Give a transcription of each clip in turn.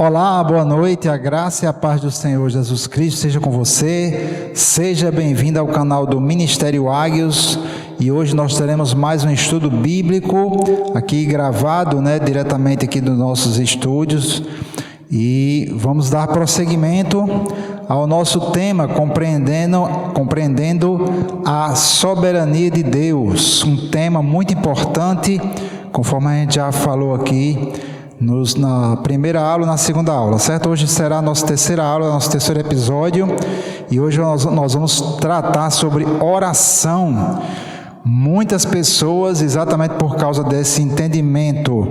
Olá, boa noite, a graça e a paz do Senhor Jesus Cristo seja com você. Seja bem-vindo ao canal do Ministério Águios. E hoje nós teremos mais um estudo bíblico aqui gravado, diretamente aqui dos nossos estúdios. E vamos dar prosseguimento ao nosso tema, compreendendo a soberania de Deus. Um tema muito importante, conforme a gente já falou aqui na primeira aula e na segunda aula, certo? Hoje será a nossa terceira aula, nosso terceiro episódio, e hoje nós vamos tratar sobre oração. Muitas pessoas, exatamente por causa desse entendimento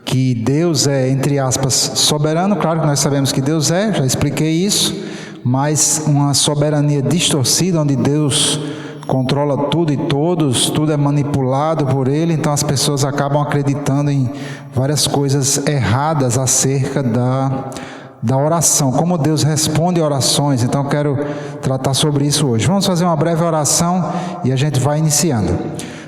que Deus é, entre aspas, soberano, claro que nós sabemos que Deus é, já expliquei isso, mas uma soberania distorcida, onde Deus controla tudo e todos, tudo é manipulado por Ele, então as pessoas acabam acreditando em várias coisas erradas acerca da oração, como Deus responde orações. Então eu quero tratar sobre isso hoje. Vamos fazer uma breve oração e a gente vai iniciando.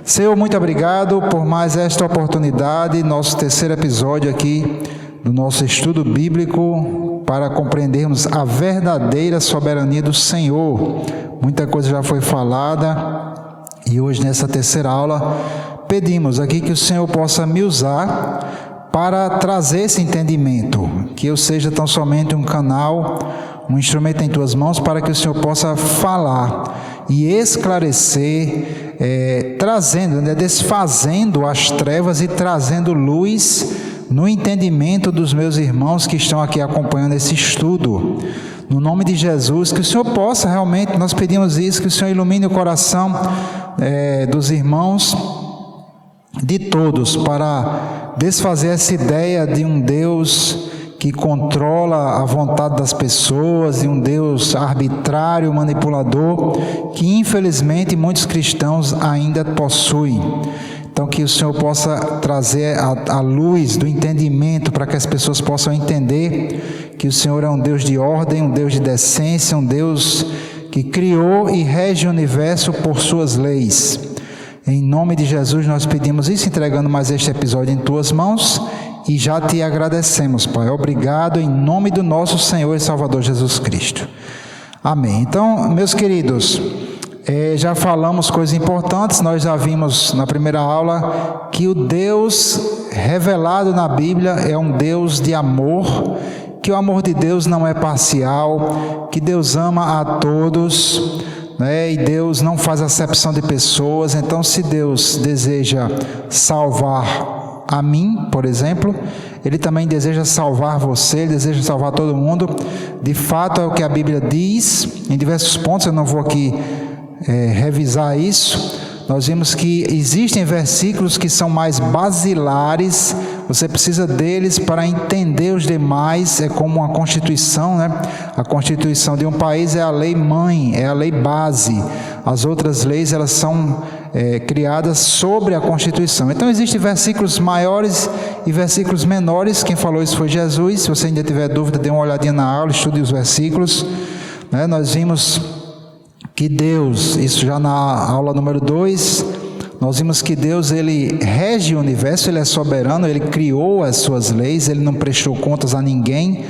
Senhor, muito obrigado por mais esta oportunidade, nosso terceiro episódio aqui do nosso estudo bíblico, para compreendermos a verdadeira soberania do Senhor. Muita coisa já foi falada e hoje nessa terceira aula pedimos aqui que o Senhor possa me usar para trazer esse entendimento, que eu seja tão somente um canal, um instrumento em tuas mãos, para que o Senhor possa falar e esclarecer, trazendo, desfazendo as trevas e trazendo luz no entendimento dos meus irmãos que estão aqui acompanhando esse estudo. No nome de Jesus, que o Senhor possa realmente, nós pedimos isso, que o Senhor ilumine o coração dos irmãos, de todos, para desfazer essa ideia de um Deus que controla a vontade das pessoas, de um Deus arbitrário, manipulador, que infelizmente muitos cristãos ainda possuem. Então que o Senhor possa trazer a luz do entendimento, para que as pessoas possam entender que o Senhor é um Deus de ordem, um Deus de decência, um Deus que criou e rege o universo por suas leis. Em nome de Jesus nós pedimos isso, entregando mais este episódio em tuas mãos, e já te agradecemos, Pai. Obrigado em nome do nosso Senhor e Salvador Jesus Cristo. Amém. Então, meus queridos, já falamos coisas importantes. Nós já vimos na primeira aula que o Deus revelado na Bíblia é um Deus de amor, que o amor de Deus não é parcial, que Deus ama a todos, e Deus não faz acepção de pessoas. Então, se Deus deseja salvar a mim, por exemplo, Ele também deseja salvar você, Ele deseja salvar todo mundo. De fato, é o que a Bíblia diz em diversos pontos. Eu não vou aqui revisar isso. Nós vimos que existem versículos que são mais basilares, você precisa deles para entender os demais. É como uma constituição, A constituição de um país é a lei mãe, é a lei base. As outras leis, elas são criadas sobre a constituição. Então existem versículos maiores e versículos menores. Quem falou isso foi Jesus. Se você ainda tiver dúvida, dê uma olhadinha na aula, estude os versículos. Nós vimos que Deus, isso já na aula número 2, nós vimos que Deus, Ele rege o universo, Ele é soberano, Ele criou as suas leis, Ele não prestou contas a ninguém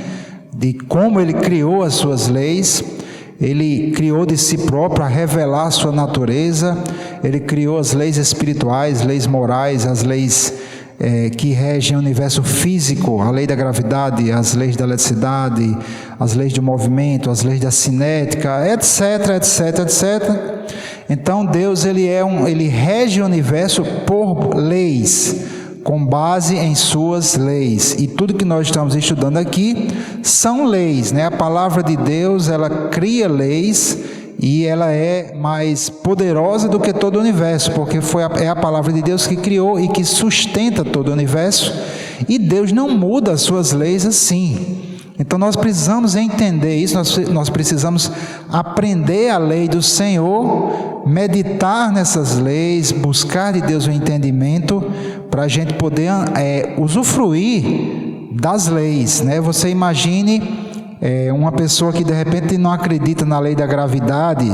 de como Ele criou as suas leis. Ele criou de si próprio a revelar a sua natureza. Ele criou as leis espirituais, leis morais, as leis que regem o universo físico, a lei da gravidade, as leis da eletricidade, as leis do movimento, as leis da cinética, etc, etc, etc. Então Deus, Ele rege o universo por leis, com base em suas leis. E tudo que nós estamos estudando aqui são leis, A palavra de Deus, ela cria leis, e ela é mais poderosa do que todo o universo, porque é a palavra de Deus que criou e que sustenta todo o universo, e Deus não muda as suas leis assim. Então nós precisamos entender isso, nós precisamos aprender a lei do Senhor, meditar nessas leis, buscar de Deus o entendimento, para a gente poder usufruir das leis. Você imagine uma pessoa que de repente não acredita na lei da gravidade,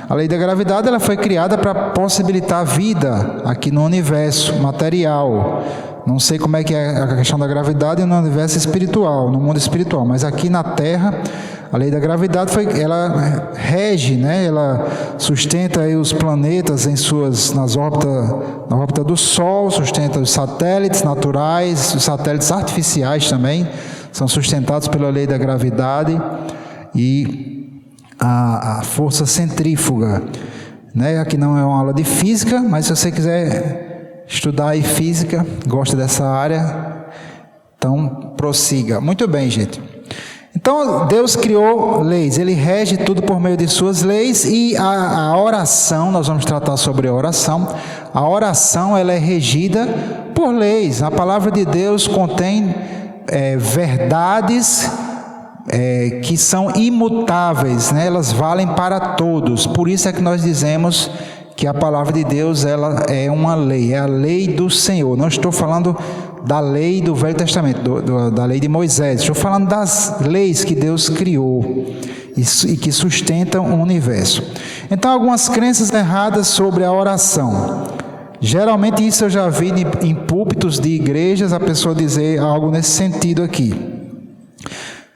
A lei da gravidade, ela foi criada para possibilitar vida aqui no universo material, Não sei como é que é a questão da gravidade no universo espiritual, no mundo espiritual, mas aqui na Terra, a lei da gravidade ela rege, né? Ela sustenta aí os planetas na órbita do Sol, sustenta os satélites naturais, os satélites artificiais também são sustentados pela lei da gravidade e a força centrífuga, né? Aqui não é uma aula de física, mas se você quiser estudar aí física, gosta dessa área, então prossiga. Muito bem, gente. Então, Deus criou leis, Ele rege tudo por meio de suas leis, e a oração, nós vamos tratar sobre a oração. A oração, ela é regida por leis. A palavra de Deus contém verdades que são imutáveis, né? Elas valem para todos. Por isso é que nós dizemos que a palavra de Deus, ela é uma lei, é a lei do Senhor. Não estou falando da lei do Velho Testamento, da lei de Moisés. Estou falando das leis que Deus criou e que sustentam o universo. Então, algumas crenças erradas sobre a oração. Geralmente isso eu já vi em púlpitos de igrejas, a pessoa dizer algo nesse sentido aqui.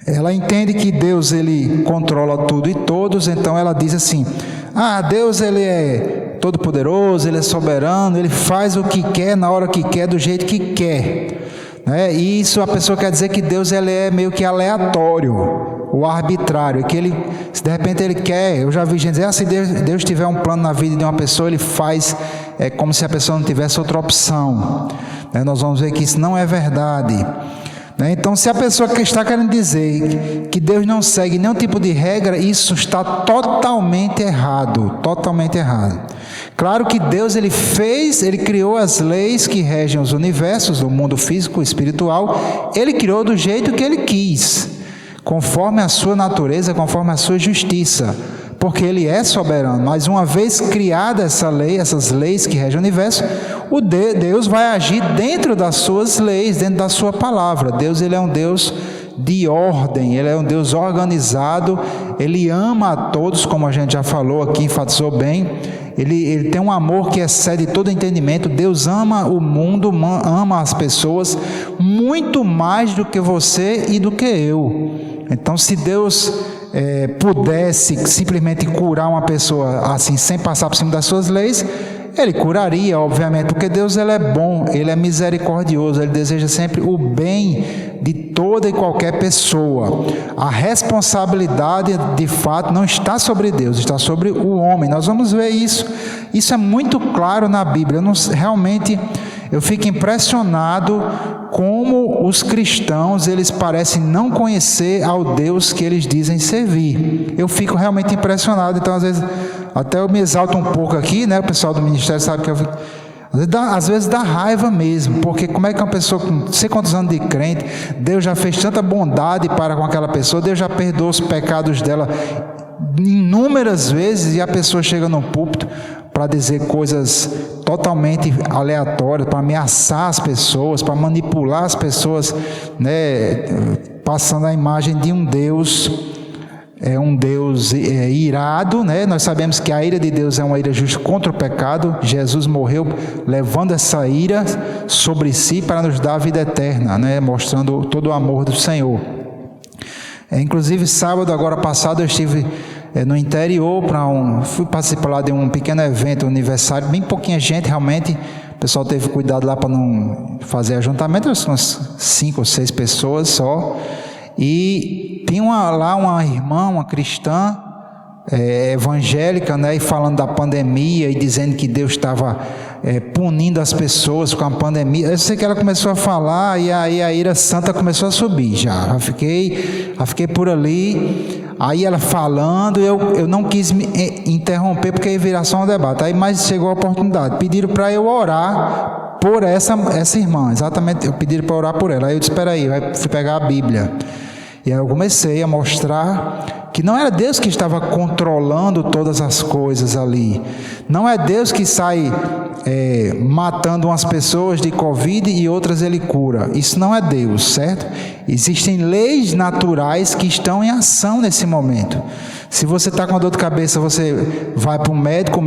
Ela entende que Deus, Ele controla tudo e todos, então ela diz assim: Deus, Ele é todo poderoso, Ele é soberano, Ele faz o que quer, na hora que quer, do jeito que quer, né? E isso a pessoa quer dizer que Deus, ele é meio que aleatório, ou arbitrário, que Ele, se de repente Ele quer, eu já vi gente dizer, se Deus tiver um plano na vida de uma pessoa, Ele faz como se a pessoa não tivesse outra opção, né? Nós vamos ver que isso não é verdade. Então, se a pessoa que está querendo dizer que Deus não segue nenhum tipo de regra, isso está totalmente errado, totalmente errado. Claro que Deus, Ele criou as leis que regem os universos, do mundo físico e espiritual, Ele criou do jeito que Ele quis, conforme a sua natureza, conforme a sua justiça, porque Ele é soberano. Mas uma vez criada essa lei, essas leis que regem o universo, Deus vai agir dentro das suas leis, dentro da sua palavra. Deus, Ele é um Deus de ordem, Ele é um Deus organizado, Ele ama a todos, como a gente já falou aqui, enfatizou bem. Ele tem um amor que excede todo entendimento. Deus ama o mundo, ama as pessoas, muito mais do que você e do que eu. Então, se Deus pudesse simplesmente curar uma pessoa assim, sem passar por cima das suas leis, Ele curaria, obviamente, porque Deus, Ele é bom, Ele é misericordioso, Ele deseja sempre o bem de toda e qualquer pessoa. A responsabilidade, de fato, não está sobre Deus, está sobre o homem. Nós vamos ver isso. Isso é muito claro na Bíblia. Eu fico impressionado como os cristãos, eles parecem não conhecer ao Deus que eles dizem servir. Eu fico realmente impressionado. Então, às vezes, até eu me exalto um pouco aqui, né? O pessoal do ministério sabe que eu fico... Às vezes dá raiva mesmo, porque como é que uma pessoa com não sei quantos anos de crente, Deus já fez tanta bondade para com aquela pessoa, Deus já perdoou os pecados dela inúmeras vezes, e a pessoa chega no púlpito para dizer coisas totalmente aleatórias, para ameaçar as pessoas, para manipular as pessoas, né, passando a imagem de um Deus irado, né? Nós sabemos que a ira de Deus é uma ira justa contra o pecado. Jesus morreu levando essa ira sobre si para nos dar a vida eterna, né? Mostrando todo o amor do Senhor. Inclusive, sábado agora passado eu estive no interior, fui participar lá de um pequeno evento, aniversário, bem pouquinha gente realmente. O pessoal teve cuidado lá para não fazer ajuntamento, umas 5 ou 6 pessoas só. E tinha lá uma irmã, uma cristã evangélica, né, e falando da pandemia e dizendo que Deus estava punindo as pessoas com a pandemia. Eu sei que ela começou a falar e aí a ira santa começou a subir já fiquei por ali. Aí ela falando, eu não quis me interromper porque ia virar só um debate. Mas chegou a oportunidade, pediram para eu orar por essa irmã, exatamente, eu pediram para orar por ela. Aí eu disse, espera aí, fui pegar a Bíblia. E aí eu comecei a mostrar que não era Deus que estava controlando todas as coisas ali. Não é Deus que sai matando umas pessoas de Covid e outras ele cura. Isso não é Deus, certo? Existem leis naturais que estão em ação nesse momento. Se você está com dor de cabeça, você vai para o médico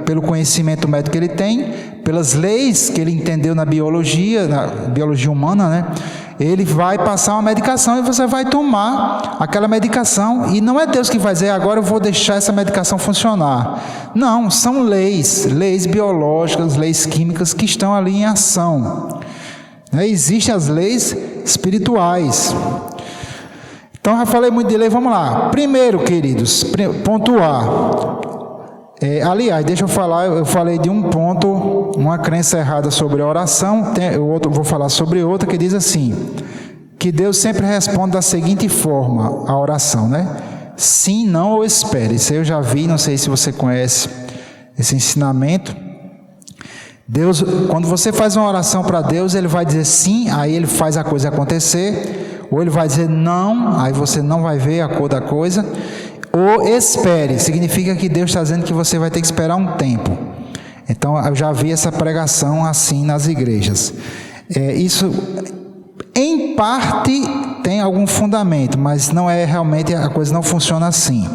pelo conhecimento médico que ele tem, pelas leis que ele entendeu na biologia humana, né? Ele vai passar uma medicação e você vai tomar aquela medicação, e não é Deus que vai dizer, agora eu vou deixar essa medicação funcionar. Não, são leis biológicas, leis químicas que estão ali em ação. Existem as leis espirituais. Então, já falei muito de lei, vamos lá. Primeiro, queridos, ponto A. Aliás, deixa eu falar, eu falei de um ponto, uma crença errada sobre a oração, vou falar sobre outra que diz assim, que Deus sempre responde da seguinte forma, a oração, né? Sim, não ou espere. Isso eu já vi, não sei se você conhece esse ensinamento. Deus, quando você faz uma oração para Deus, Ele vai dizer sim, aí Ele faz a coisa acontecer, ou Ele vai dizer não, aí você não vai ver a cor da coisa. Ou espere, significa que Deus está dizendo que você vai ter que esperar um tempo. Então, eu já vi essa pregação assim nas igrejas. Isso, em parte, tem algum fundamento, mas não é realmente, a coisa não funciona assim.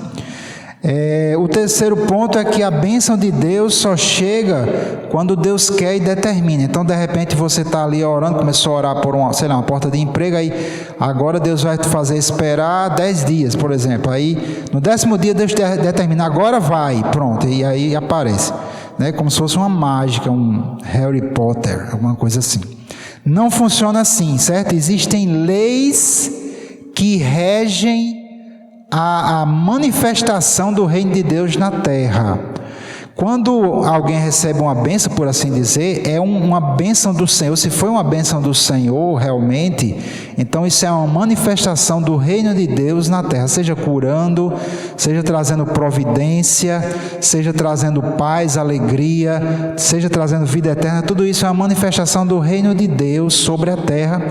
O terceiro ponto é que a bênção de Deus só chega quando Deus quer e determina. Então, de repente, você está ali orando, começou a orar por uma porta de emprego, aí agora Deus vai te fazer esperar 10 dias, por exemplo. Aí, no 10º dia, Deus determina, agora vai, pronto, e aí aparece. Como se fosse uma mágica, um Harry Potter, alguma coisa assim. Não funciona assim, certo? Existem leis que regem a manifestação do reino de Deus na terra. Quando alguém recebe uma bênção, por assim dizer, é uma bênção do Senhor. Se foi uma bênção do Senhor realmente, então isso é uma manifestação do reino de Deus na terra, seja curando, seja trazendo providência, seja trazendo paz, alegria, seja trazendo vida eterna. Tudo isso é uma manifestação do reino de Deus sobre a terra,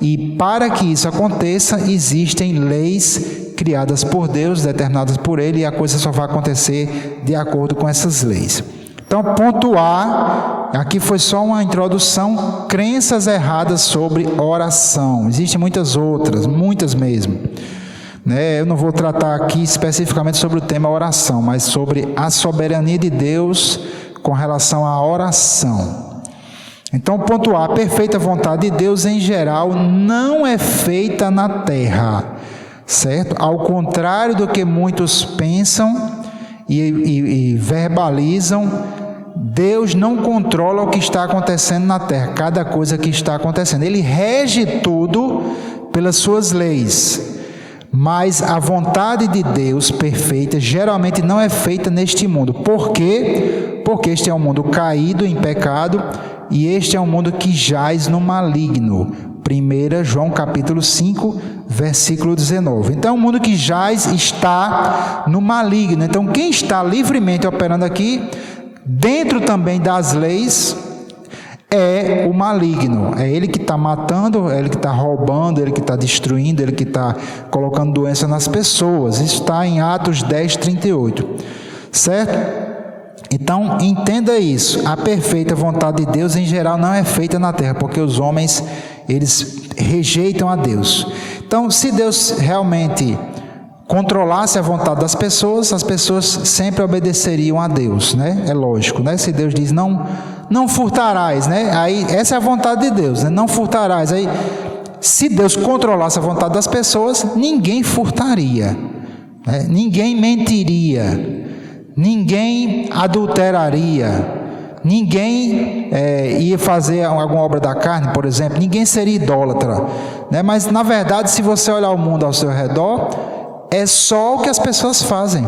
e para que isso aconteça, existem leis criadas por Deus, determinadas por Ele, e a coisa só vai acontecer de acordo com essas leis. Então, ponto A, aqui foi só uma introdução, crenças erradas sobre oração. Existem muitas outras, muitas mesmo. Eu não vou tratar aqui especificamente sobre o tema oração, mas sobre a soberania de Deus com relação à oração. Então, ponto A, a perfeita vontade de Deus em geral não é feita na terra, certo? Ao contrário do que muitos pensam e verbalizam, Deus não controla o que está acontecendo na terra, cada coisa que está acontecendo. Ele rege tudo pelas suas leis, mas a vontade de Deus perfeita geralmente não é feita neste mundo. Por quê? Porque este é um mundo caído em pecado, e este é um mundo que jaz no maligno. 1 João capítulo 5, versículo 19. Então, o mundo que jaz está no maligno. Então, quem está livremente operando aqui, dentro também das leis, é o maligno. É ele que está matando, é ele que está roubando, é ele que está destruindo, é ele que está colocando doença nas pessoas. Isso está em Atos 10, 38. Certo? Então, entenda isso. A perfeita vontade de Deus, em geral, não é feita na terra, porque os homens, eles rejeitam a Deus. Então, se Deus realmente controlasse a vontade das pessoas, as pessoas sempre obedeceriam a Deus, né? É lógico, né? Se Deus diz, não furtarás, né? Aí, essa é a vontade de Deus, né? Não furtarás. Aí, se Deus controlasse a vontade das pessoas, ninguém furtaria, né? Ninguém mentiria, ninguém adulteraria, ninguém ia fazer alguma obra da carne, por exemplo, ninguém seria idólatra, né? Mas, na verdade, se você olhar o mundo ao seu redor, é só o que as pessoas fazem.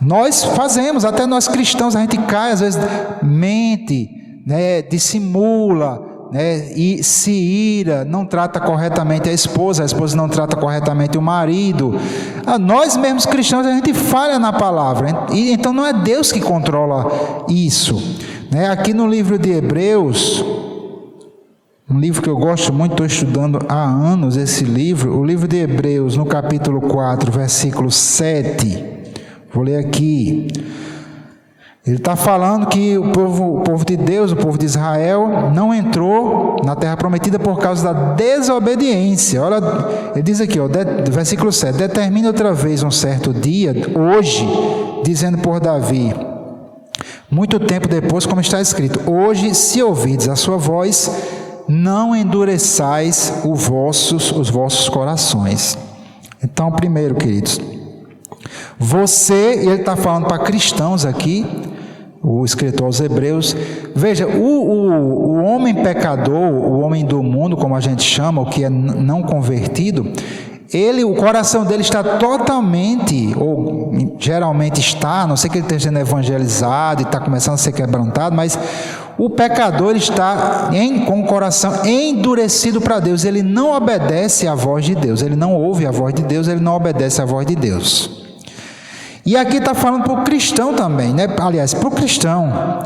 Nós fazemos, até nós cristãos, a gente cai, às vezes, mente, né? Dissimula, né? E se ira, não trata corretamente a esposa não trata corretamente o marido. Nós mesmos cristãos, a gente falha na palavra, e então não é Deus que controla isso, né? Aqui no livro de Hebreus, um livro que eu gosto muito, estou estudando há anos esse livro, o livro de Hebreus, no capítulo 4, versículo 7. Vou ler aqui. Ele está falando que o povo de Deus, o povo de Israel, não entrou na terra prometida por causa da desobediência. Olha, ele diz aqui, versículo 7, determina outra vez um certo dia, hoje, dizendo por Davi, muito tempo depois, como está escrito, hoje, se ouvides a sua voz, não endureçais os vossos corações. Então, primeiro, queridos, ele está falando para cristãos aqui, o escritor aos Hebreus, veja, o homem pecador, o homem do mundo, como a gente chama, o que é não convertido, o coração dele está totalmente, ou geralmente está, a não sei que ele esteja sendo evangelizado e está começando a ser quebrantado, mas o pecador está com o coração endurecido para Deus, ele não obedece à voz de Deus, ele não ouve a voz de Deus, ele não obedece à voz de Deus. E aqui está falando para o cristão também, né? Aliás, para o cristão,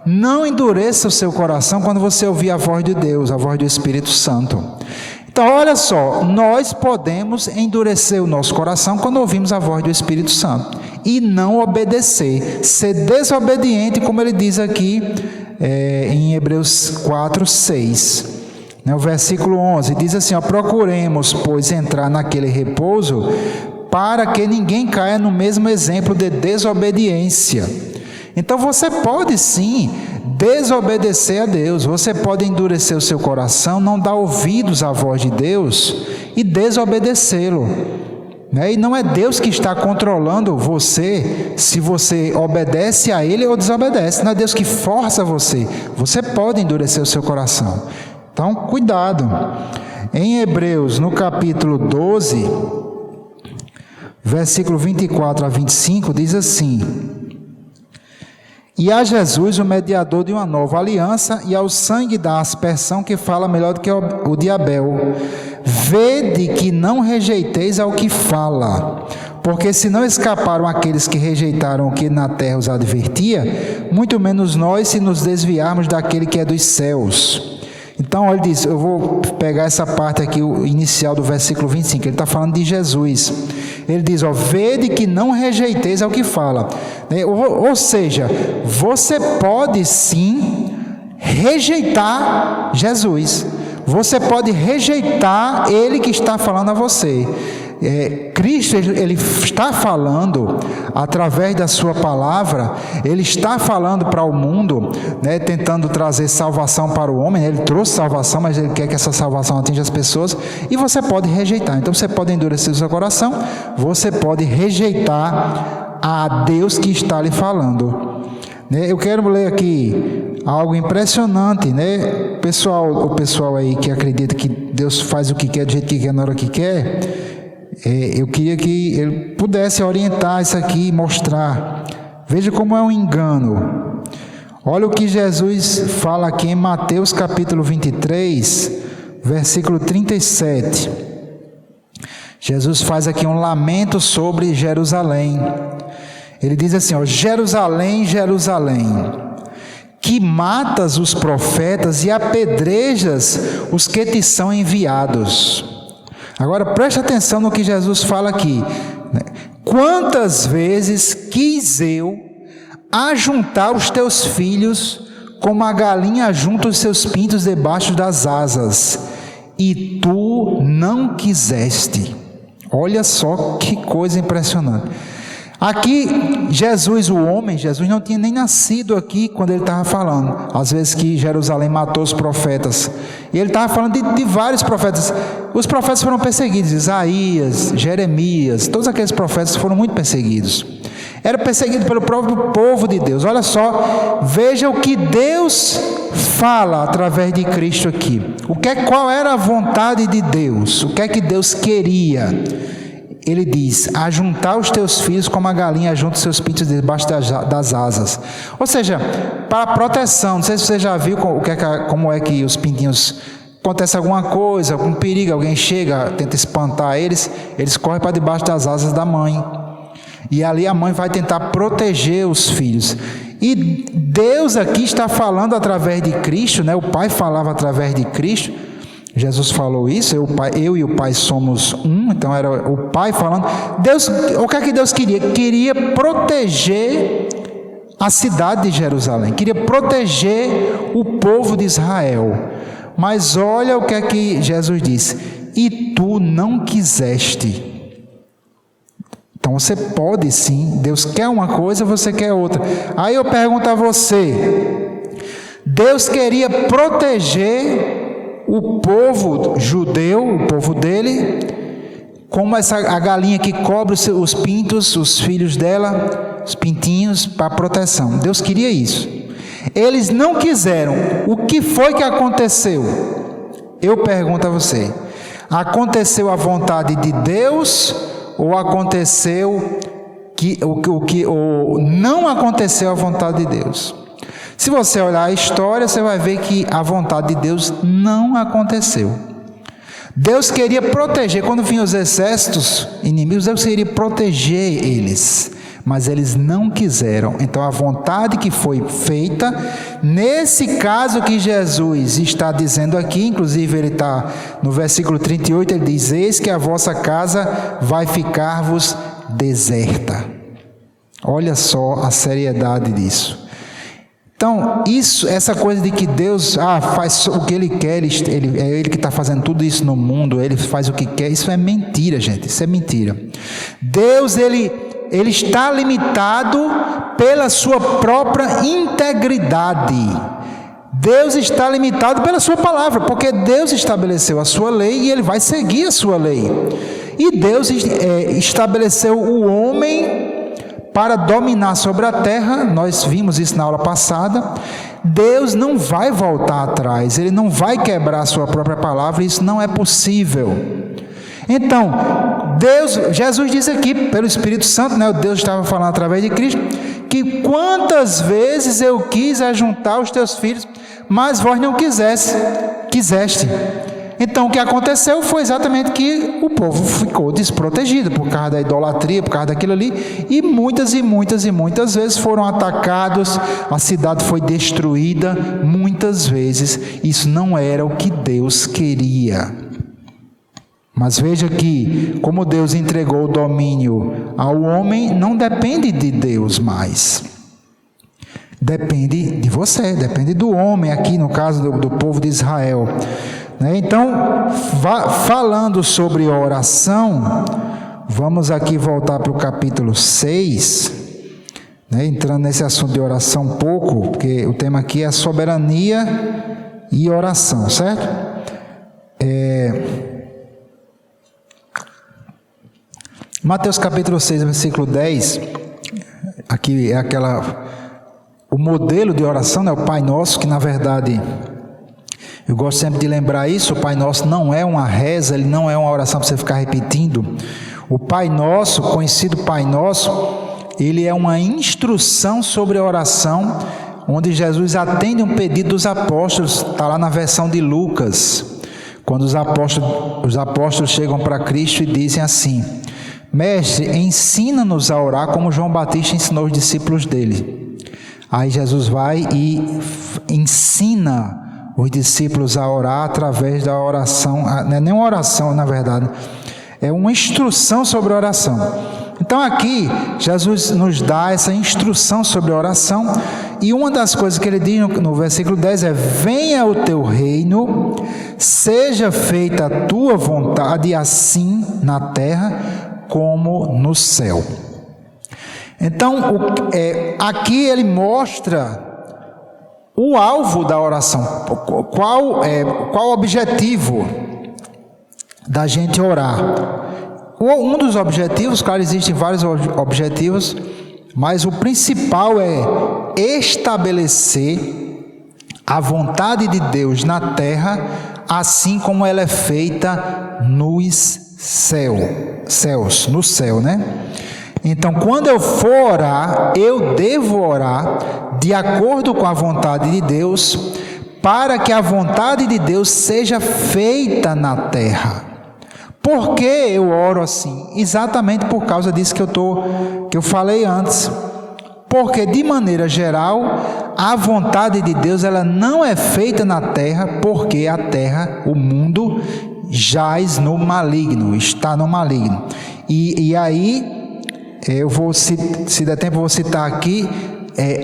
não endureça o seu coração quando você ouvir a voz de Deus, a voz do Espírito Santo. Então, olha só, nós podemos endurecer o nosso coração quando ouvimos a voz do Espírito Santo e não obedecer, ser desobediente, como ele diz aqui em Hebreus 4, 6. O versículo 11 diz assim, procuremos, pois, entrar naquele repouso, para que ninguém caia no mesmo exemplo de desobediência. Então você pode sim desobedecer a Deus, você pode endurecer o seu coração, não dar ouvidos à voz de Deus e desobedecê-lo. E não é Deus que está controlando você, se você obedece a Ele ou desobedece, não é Deus que força você, você pode endurecer o seu coração. Então, cuidado. Em Hebreus, no capítulo 12, versículo 24 a 25, diz assim, e a Jesus, o mediador de uma nova aliança, e ao sangue da aspersão, que fala melhor do que o de Abel, vede que não rejeiteis ao que fala, porque se não escaparam aqueles que rejeitaram o que na terra os advertia, muito menos nós, se nos desviarmos daquele que é dos céus. Então, ele diz, eu vou pegar essa parte aqui, o inicial do versículo 25, ele está falando de Jesus. Ele diz, vede que não rejeiteis ao que fala. Ou seja, você pode sim rejeitar Jesus. Você pode rejeitar Ele que está falando a você. Cristo, Ele está falando através da sua palavra, Ele está falando para o mundo, tentando trazer salvação para o homem. Ele trouxe salvação, mas Ele quer que essa salvação atinja as pessoas, e você pode rejeitar. Então você pode endurecer o seu coração, você pode rejeitar a Deus que está lhe falando. Eu quero ler aqui algo impressionante, o pessoal aí que acredita que Deus faz o que quer, do jeito que quer, na hora que quer, eu queria que ele pudesse orientar isso aqui e mostrar. Veja como é um engano. Olha o que Jesus fala aqui em Mateus capítulo 23, versículo 37. Jesus faz aqui um lamento sobre Jerusalém. Ele diz assim, Jerusalém, Jerusalém, que matas os profetas e apedrejas os que te são enviados. Agora preste atenção no que Jesus fala aqui. Quantas vezes quis eu ajuntar os teus filhos como a galinha ajunta os seus pintos debaixo das asas, e tu não quiseste. Olha só que coisa impressionante. Aqui, Jesus, o homem, Jesus não tinha nem nascido aqui quando ele estava falando. Às vezes que Jerusalém matou os profetas. E ele estava falando de vários profetas. Os profetas foram perseguidos. Isaías, Jeremias, todos aqueles profetas foram muito perseguidos. Era perseguido pelo próprio povo de Deus. Olha só, veja o que Deus fala através de Cristo aqui. Qual era a vontade de Deus? O que é que Deus queria? Ele diz, ajuntar os teus filhos como a galinha ajunta os seus pintos debaixo das asas. Ou seja, para proteção. Não sei se você já viu como é que os pintinhos, acontece alguma coisa, algum perigo, alguém chega, tenta espantar eles correm para debaixo das asas da mãe. E ali a mãe vai tentar proteger os filhos. E Deus aqui está falando através de Cristo, né? O Pai falava através de Cristo. Jesus falou isso, eu e o Pai somos um, então era o Pai falando. Deus, o que é que Deus queria? Queria proteger a cidade de Jerusalém, queria proteger o povo de Israel. Mas olha o que é que Jesus disse: e tu não quiseste. Então você pode sim, Deus quer uma coisa, você quer outra. Aí eu pergunto a você, Deus queria proteger o povo judeu, o povo dele, como a galinha que cobre os pintos, os filhos dela, os pintinhos, para proteção. Deus queria isso. Eles não quiseram. O que foi que aconteceu? Eu pergunto a você: aconteceu a vontade de Deus ou aconteceu ou não aconteceu a vontade de Deus? Se você olhar a história, você vai ver que a vontade de Deus não aconteceu. Deus queria proteger, quando vinham os exércitos inimigos, Deus queria proteger eles, mas eles não quiseram. Então a vontade que foi feita, nesse caso que Jesus está dizendo aqui, inclusive ele está no versículo 38, ele diz: eis que a vossa casa vai ficar-vos deserta. Olha só a seriedade disso. Então, essa coisa de que Deus faz o que Ele quer, é Ele que está fazendo tudo isso no mundo, Ele faz o que quer, isso é mentira, gente, isso é mentira. Deus, Ele está limitado pela sua própria integridade. Deus está limitado pela sua palavra, porque Deus estabeleceu a sua lei e Ele vai seguir a sua lei. E Deus estabeleceu o homem para dominar sobre a terra. Nós vimos isso na aula passada. Deus não vai voltar atrás, Ele não vai quebrar a sua própria palavra, isso não é possível. Então, Jesus diz aqui, pelo Espírito Santo, né, Deus estava falando através de Cristo, que quantas vezes eu quis ajuntar os teus filhos, mas vós não quiseste. Então o que aconteceu foi exatamente que o povo ficou desprotegido por causa da idolatria, por causa daquilo ali, e muitas vezes foram atacados, a cidade foi destruída, muitas vezes. Isso não era o que Deus queria. Mas veja que, como Deus entregou o domínio ao homem, não depende de Deus mais. Depende de você, depende do homem, aqui no caso do povo de Israel. Então, falando sobre oração, vamos aqui voltar para o capítulo 6, entrando nesse assunto de oração um pouco, porque o tema aqui é soberania e oração, certo? Mateus capítulo 6, versículo 10, aqui é o modelo de oração, o Pai Nosso, que na verdade, eu gosto sempre de lembrar isso, o Pai Nosso não é uma reza, ele não é uma oração para você ficar repetindo. O Pai Nosso, conhecido Pai Nosso, ele é uma instrução sobre a oração, onde Jesus atende um pedido dos apóstolos, está lá na versão de Lucas, quando os apóstolos chegam para Cristo e dizem assim: Mestre, ensina-nos a orar como João Batista ensinou os discípulos dele. Aí Jesus vai e ensina os discípulos a orar através da oração. Não é nem uma oração, na verdade, é uma instrução sobre a oração. Então aqui Jesus nos dá essa instrução sobre a oração, e uma das coisas que ele diz no versículo 10 é: venha o teu reino, seja feita a tua vontade, assim na terra como no céu. Então aqui ele mostra o alvo da oração, qual o objetivo da gente orar. Um dos objetivos, claro, existem vários objetivos, mas o principal é estabelecer a vontade de Deus na terra, assim como ela é feita nos céus, no céu, né? Então, quando eu for orar, eu devo orar de acordo com a vontade de Deus, para que a vontade de Deus seja feita na terra. Por que eu oro assim? Exatamente por causa disso que eu falei antes. Porque, de maneira geral, a vontade de Deus ela não é feita na terra, porque a terra, o mundo, jaz no maligno, está no maligno. E aí, eu vou, se der tempo, eu vou citar aqui,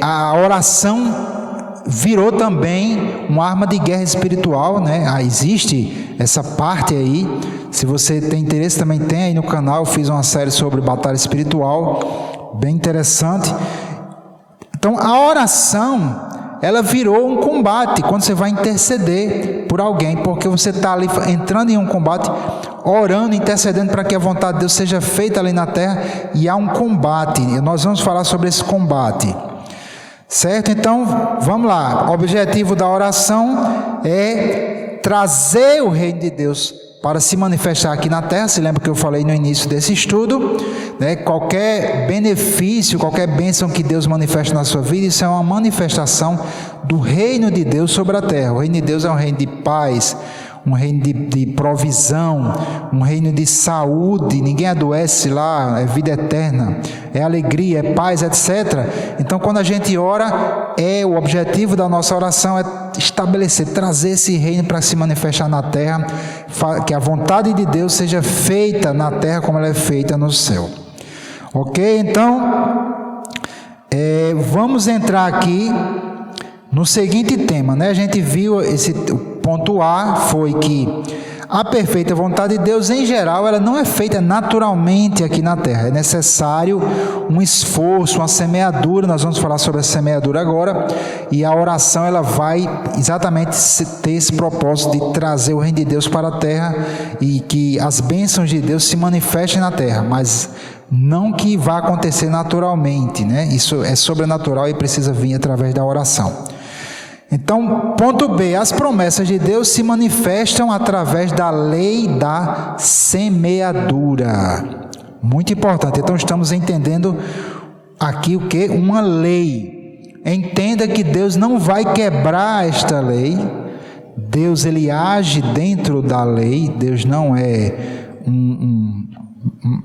a oração virou também uma arma de guerra espiritual, né? Existe essa parte aí. Se você tem interesse, também tem aí no canal. Eu fiz uma série sobre batalha espiritual, bem interessante. Então, a oração, ela virou um combate quando você vai interceder por alguém, porque você está ali entrando em um combate, orando, intercedendo para que a vontade de Deus seja feita ali na terra, e há um combate. E nós vamos falar sobre esse combate. Certo? Então, vamos lá. O objetivo da oração é trazer o reino de Deus para se manifestar aqui na terra. Se lembra que eu falei no início desse estudo, né? Qualquer benefício, qualquer bênção que Deus manifesta na sua vida, isso é uma manifestação do reino de Deus sobre a terra. O reino de Deus é um reino de paz, um reino de provisão, um reino de saúde, ninguém adoece lá, é vida eterna, é alegria, é paz, etc. Então, quando a gente ora, o objetivo da nossa oração é estabelecer, trazer esse reino para se manifestar na terra, que a vontade de Deus seja feita na terra como ela é feita no céu. Ok? Então, vamos entrar aqui no seguinte tema, né? A gente viu o ponto A foi que a perfeita vontade de Deus, em geral, ela não é feita naturalmente aqui na terra. É necessário um esforço, uma semeadura. Nós vamos falar sobre a semeadura agora. E a oração, ela vai exatamente ter esse propósito de trazer o reino de Deus para a terra e que as bênçãos de Deus se manifestem na terra, mas não que vá acontecer naturalmente, né? Isso é sobrenatural e precisa vir através da oração. Então, ponto B, as promessas de Deus se manifestam através da lei da semeadura. Muito importante. Então, estamos entendendo aqui o que? Uma lei. Entenda que Deus não vai quebrar esta lei. Deus, ele age dentro da lei. Deus não é um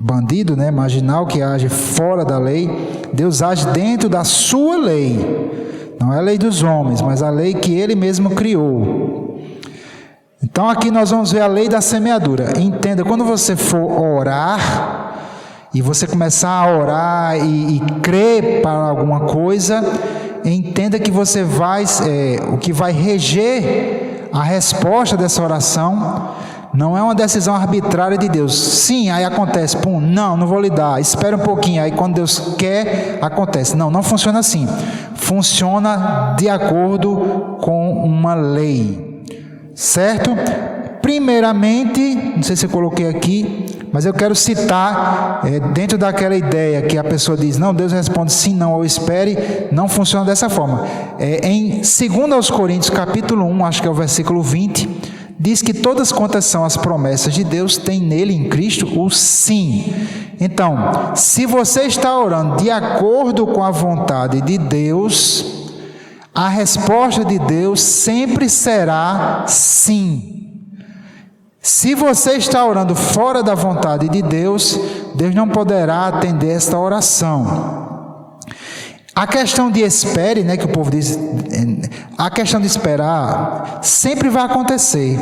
bandido, né, marginal que age fora da lei. Deus age dentro da sua lei. Não é a lei dos homens, mas a lei que ele mesmo criou. Então aqui nós vamos ver a lei da semeadura. Entenda, quando você for orar, e você começar a orar e crer para alguma coisa, entenda que você vai, o que vai reger a resposta dessa oração, não é uma decisão arbitrária de Deus. Sim, aí acontece, pum, não vou lhe dar, espera um pouquinho, aí quando Deus quer, acontece. Não funciona assim. Funciona de acordo com uma lei, certo? Primeiramente, não sei se eu coloquei aqui, mas eu quero citar, dentro daquela ideia que a pessoa diz, não, Deus responde sim, não, ou espere, não funciona dessa forma. Em 2 Coríntios, capítulo 1, acho que é o versículo 20, diz que todas quantas são as promessas de Deus, tem nele, em Cristo, o sim. Então, se você está orando de acordo com a vontade de Deus, a resposta de Deus sempre será sim. Se você está orando fora da vontade de Deus, Deus não poderá atender esta oração. A questão de espere, né, que o povo diz, a questão de esperar sempre vai acontecer.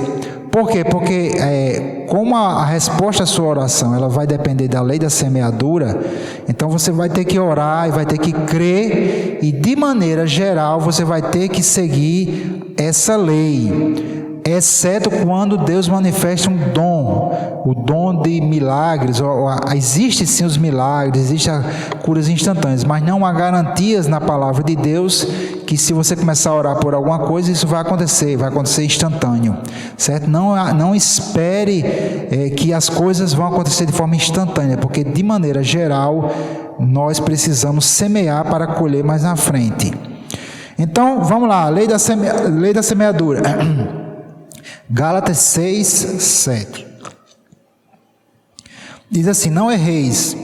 Por quê? Porque como a resposta à sua oração ela vai depender da lei da semeadura, então você vai ter que orar e vai ter que crer, e de maneira geral você vai ter que seguir essa lei. Exceto quando Deus manifesta um dom, o dom de milagres. Existe sim os milagres, existem curas instantâneas, mas não há garantias na palavra de Deus que se você começar a orar por alguma coisa, isso vai acontecer instantâneo, certo? Não espere que as coisas vão acontecer de forma instantânea, porque de maneira geral nós precisamos semear para colher mais na frente. Então, vamos lá, lei da semeadura. Gálatas 6, 7. Diz assim: não erreis,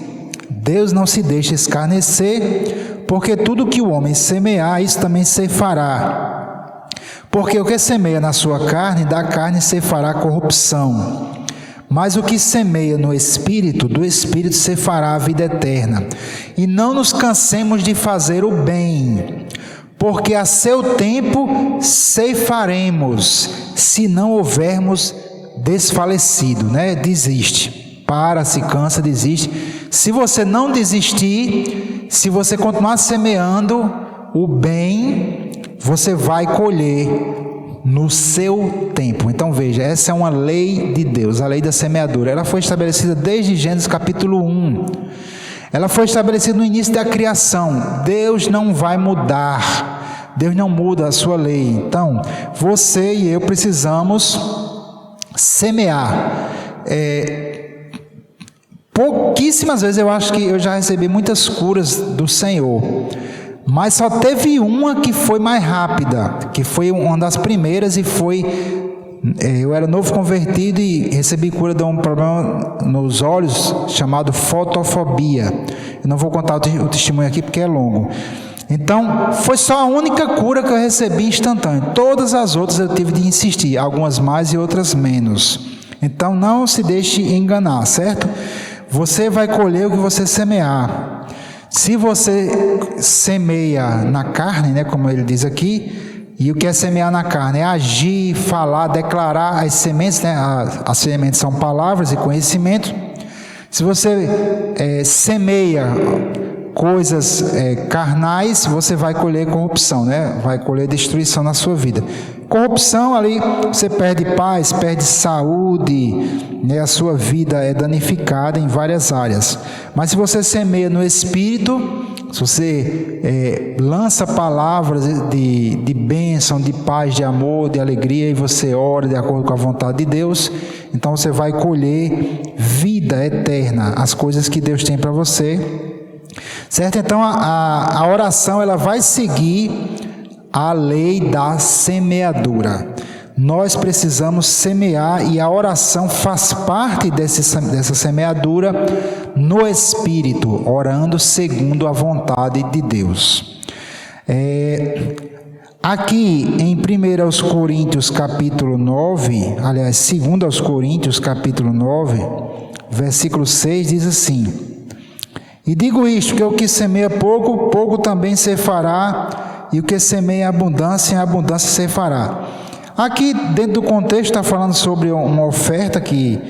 Deus não se deixa escarnecer, porque tudo que o homem semear, isso também ceifará. Porque o que semeia na sua carne, da carne ceifará corrupção. Mas o que semeia no Espírito, do Espírito se fará a vida eterna. E não nos cansemos de fazer o bem, porque a seu tempo ceifaremos, se não houvermos desfalecido, né? Desiste, para, se cansa, desiste. Se você não desistir, se você continuar semeando o bem, você vai colher no seu tempo. Então veja, essa é uma lei de Deus, a lei da semeadura. Ela foi estabelecida desde Gênesis capítulo 1. Ela foi estabelecida no início da criação. Deus não vai mudar. Deus não muda a sua lei. Então, você e eu precisamos semear. Pouquíssimas vezes eu acho que eu já recebi muitas curas do Senhor, mas só teve uma que foi mais rápida, que foi uma das primeiras, e eu era novo convertido e recebi cura de um problema nos olhos chamado fotofobia. Eu não vou contar o testemunho aqui porque é longo. Então, foi só a única cura que eu recebi instantânea. Todas as outras eu tive de insistir, algumas mais e outras menos. Então, não se deixe enganar, certo? Você vai colher o que você semear. Se você semeia na carne, né, como ele diz aqui, e o que é semear na carne? É agir, falar, declarar as sementes, né? As sementes são palavras e conhecimento. Se você semeia coisas carnais, você vai colher corrupção, né? Vai colher destruição na sua vida. Corrupção, ali você perde paz, perde saúde, né? A sua vida é danificada em várias áreas. Mas se você semeia no Espírito, se você lança palavras de bênção, de paz, de amor, de alegria, e você ora de acordo com a vontade de Deus, então você vai colher vida eterna, as coisas que Deus tem para você, certo? Então a oração, ela vai seguir a lei da semeadura. Nós precisamos semear, e a oração faz parte dessa semeadura no Espírito, orando segundo a vontade de Deus. Aqui em 1 Coríntios capítulo 9, aliás, 2 Coríntios capítulo 9, versículo 6, diz assim: e digo isto, que o que semeia pouco, pouco também ceifará, e o que semeia abundância, em abundância ceifará. Aqui, dentro do contexto, está falando sobre uma oferta que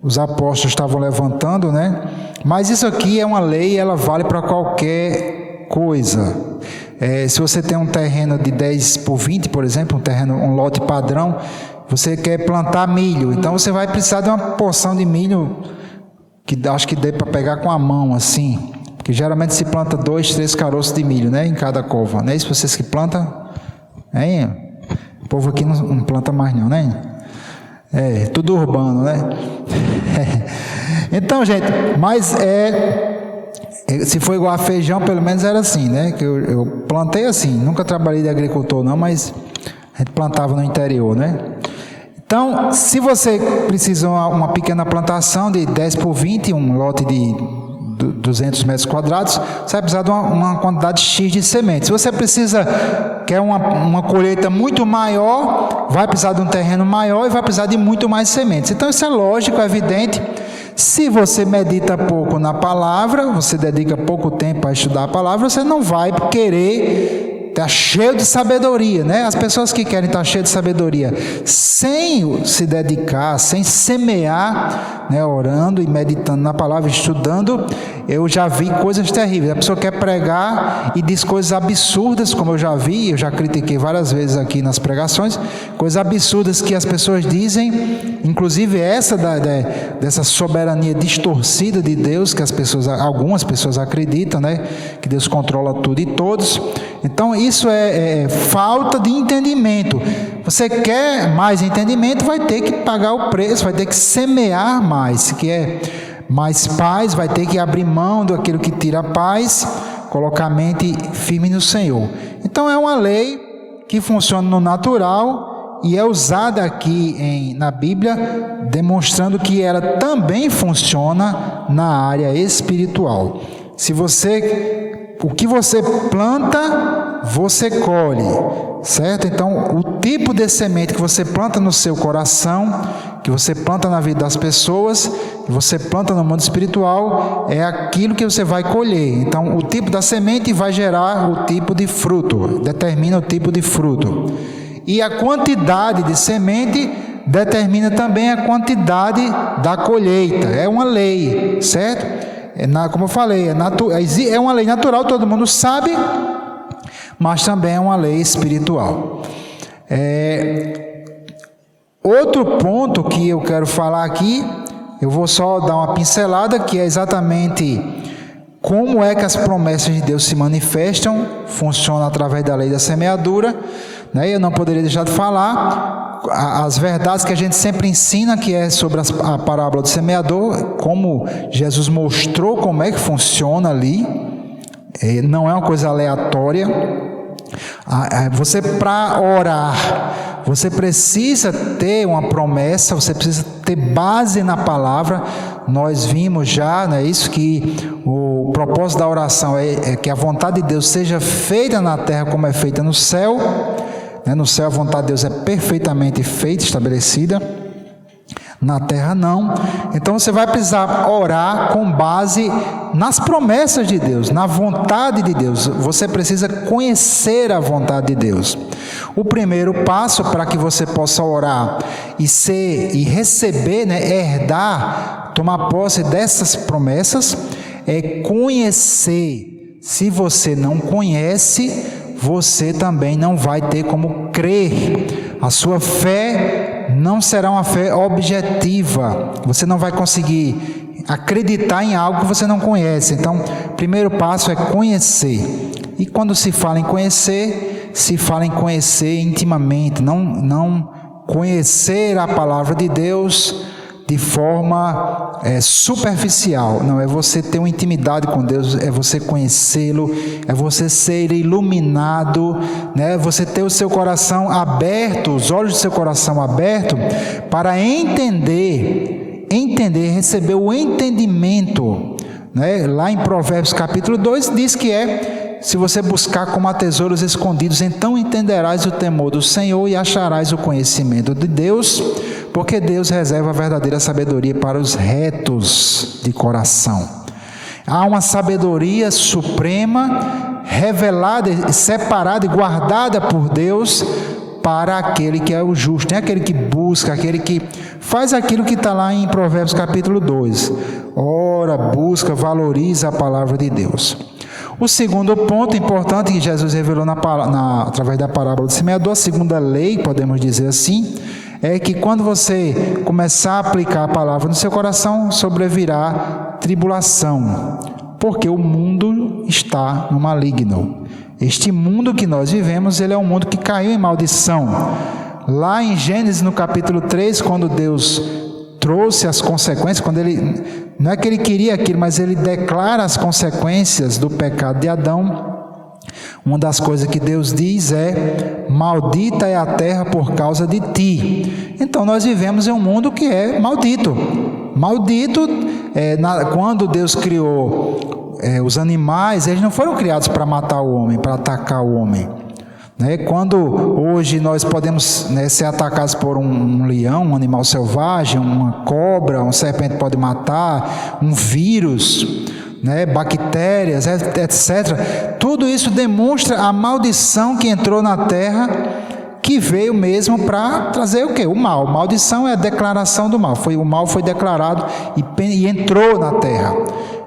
os apóstolos estavam levantando, né? Mas isso aqui é uma lei, ela vale para qualquer coisa. Se você tem um terreno de 10 por 20, por exemplo, um lote padrão, você quer plantar milho, então você vai precisar de uma porção de milho que acho que dê para pegar com a mão, assim, porque geralmente se planta 2, 3 caroços de milho, né, em cada cova. Não é isso vocês que plantam? O povo aqui não planta mais não, né? Tudo urbano, né? Então, gente, mas se for igual a feijão, pelo menos era assim, né? Que eu plantei assim, nunca trabalhei de agricultor não, mas a gente plantava no interior, né? Então, se você precisa de uma pequena plantação de 10 por 20, um lote de 200 metros quadrados, você vai precisar de uma quantidade X de sementes. Se você quer uma colheita muito maior, vai precisar de um terreno maior e vai precisar de muito mais sementes. Então, isso é lógico, é evidente. Se você medita pouco na palavra, você dedica pouco tempo a estudar a palavra, você não vai querer estar cheio de sabedoria, né? As pessoas que querem estar cheias de sabedoria, sem se dedicar, sem semear, né? Orando e meditando na palavra, estudando, eu já vi coisas terríveis. A pessoa quer pregar e diz coisas absurdas, como eu já critiquei várias vezes aqui nas pregações, coisas absurdas que as pessoas dizem, inclusive dessa soberania distorcida de Deus, que algumas pessoas acreditam, né? Que Deus controla tudo e todos. Então isso é falta de entendimento. Você quer mais entendimento, vai ter que pagar o preço, vai ter que semear mais. Se quer mais paz, vai ter que abrir mão daquilo que tira a paz, colocar a mente firme no Senhor. Então é uma lei que funciona no natural e é usada aqui na Bíblia, demonstrando que ela também funciona na área espiritual. O que você planta, você colhe, certo? Então, o tipo de semente que você planta no seu coração, que você planta na vida das pessoas, que você planta no mundo espiritual, é aquilo que você vai colher. Então, o tipo da semente vai gerar o tipo de fruto, determina o tipo de fruto. E a quantidade de semente determina também a quantidade da colheita. É uma lei, certo? Como eu falei, é uma lei natural, todo mundo sabe, mas também é uma lei espiritual. Outro ponto que eu quero falar aqui, eu vou só dar uma pincelada, que é exatamente como é que as promessas de Deus se manifestam, funciona através da lei da semeadura, né? Eu não poderia deixar de falar as verdades que a gente sempre ensina, que é sobre a parábola do semeador, como Jesus mostrou como é que funciona ali, não é uma coisa aleatória. Você, para orar, você precisa ter uma promessa, você precisa ter base na palavra. Nós vimos já, né, isso, que o propósito da oração é que a vontade de Deus seja feita na terra como é feita no céu. No céu a vontade de Deus é perfeitamente feita, estabelecida, na terra não. Então você vai precisar orar com base nas promessas de Deus, na vontade de Deus. Você precisa conhecer a vontade de Deus. O primeiro passo para que você possa orar e receber, né, herdar, tomar posse dessas promessas, é conhecer. Se você não conhece, você também não vai ter como crer. A sua fé não será uma fé objetiva. Você não vai conseguir acreditar em algo que você não conhece. Então, o primeiro passo é conhecer. E quando se fala em conhecer, se fala em conhecer intimamente, não conhecer a palavra de Deus de forma superficial. Não, é você ter uma intimidade com Deus, é você conhecê-lo, é você ser iluminado, né? Você ter o seu coração aberto, os olhos do seu coração aberto, para entender, receber o entendimento, né? Lá em Provérbios capítulo 2 diz que se você buscar como a tesouros escondidos, então entenderás o temor do Senhor e acharás o conhecimento de Deus, porque Deus reserva a verdadeira sabedoria para os retos de coração. Há uma sabedoria suprema, revelada, separada e guardada por Deus para aquele que é o justo, é aquele que busca, aquele que faz aquilo que está lá em Provérbios capítulo 2. Ora, busca, valoriza a palavra de Deus. O segundo ponto importante que Jesus revelou através da parábola do semeador, a segunda lei, podemos dizer assim, é que quando você começar a aplicar a palavra no seu coração, sobrevirá tribulação, porque o mundo está no maligno. Este mundo que nós vivemos, ele é um mundo que caiu em maldição. Lá em Gênesis, no capítulo 3, quando Deus trouxe as consequências, quando não é que ele queria aquilo, mas ele declara as consequências do pecado de Adão. Uma das coisas que Deus diz é: maldita é a terra por causa de ti. Então nós vivemos em um mundo que é maldito. Maldito, quando Deus criou os animais, eles não foram criados para matar o homem, para atacar o homem. Quando hoje nós podemos ser atacados por um leão, um animal selvagem, uma cobra, uma serpente pode matar, um vírus, bactérias, etc. Tudo isso demonstra a maldição que entrou na terra, que veio mesmo para trazer o quê? O mal. Maldição é a declaração do mal. O mal foi declarado e entrou na terra.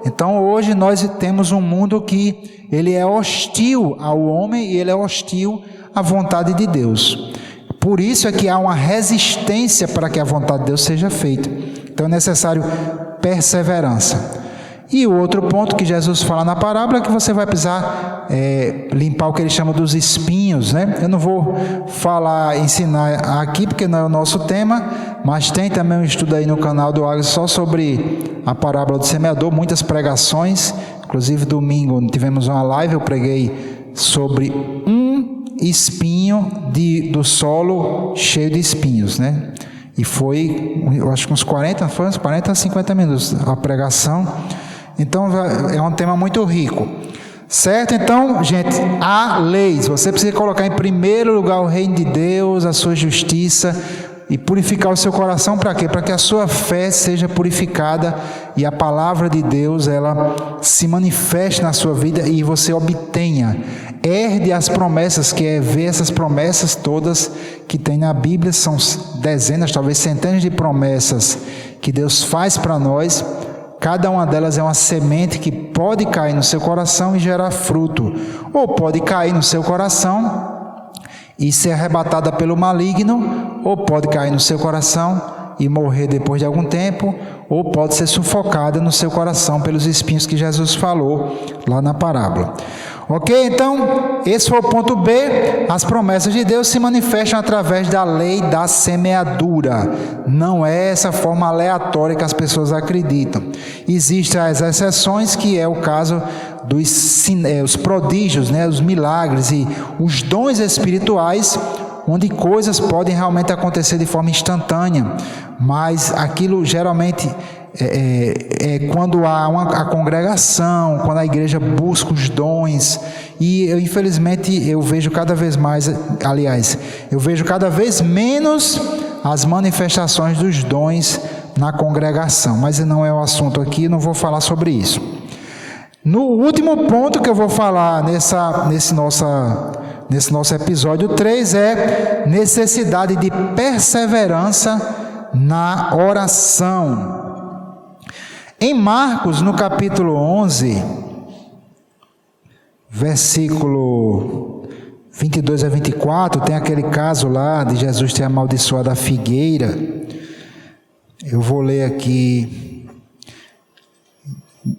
Então hoje nós temos um mundo que ele é hostil ao homem e ele é hostil à vontade de Deus. Por isso é que há uma resistência para que a vontade de Deus seja feita. Então é necessário perseverança. E o outro ponto que Jesus fala na parábola é que você vai precisar limpar o que ele chama dos espinhos, Eu não vou ensinar aqui porque não é o nosso tema, mas tem também um estudo aí no canal do Agnes só sobre a parábola do semeador, muitas pregações. Inclusive domingo tivemos uma live, eu preguei sobre um espinho do solo cheio de espinhos, E foi, eu acho que uns 40 a 50 minutos a pregação. Então é um tema muito rico, certo? Então, gente, há leis. Você precisa colocar em primeiro lugar o reino de Deus, a sua justiça. e purificar o seu coração para quê? Para que a sua fé seja purificada e a palavra de Deus ela se manifeste na sua vida e você obtenha, herde as promessas, que é ver essas promessas todas que tem na Bíblia, são dezenas, talvez centenas de promessas que Deus faz para nós. Cada uma delas é uma semente que pode cair no seu coração e gerar fruto, ou pode cair no seu coração e ser arrebatada pelo maligno, ou pode cair no seu coração e morrer depois de algum tempo, ou pode ser sufocada no seu coração pelos espinhos que Jesus falou lá na parábola. Ok? Então, esse foi o ponto B. As promessas de Deus se manifestam através da lei da semeadura. Não é essa forma aleatória que as pessoas acreditam. Existem as exceções, que é o caso dos prodígios, os milagres e os dons espirituais, onde coisas podem realmente acontecer de forma instantânea, mas aquilo geralmente é quando há a congregação, quando a igreja busca os dons, e infelizmente eu vejo cada vez mais, eu vejo cada vez menos as manifestações dos dons na congregação, mas não é o assunto aqui, não vou falar sobre isso. No último ponto que eu vou falar nesse nosso episódio 3 é necessidade de perseverança na oração. Em Marcos, no capítulo 11, versículo 22 a 24, tem aquele caso lá de Jesus ter amaldiçoado a figueira. Eu vou ler aqui.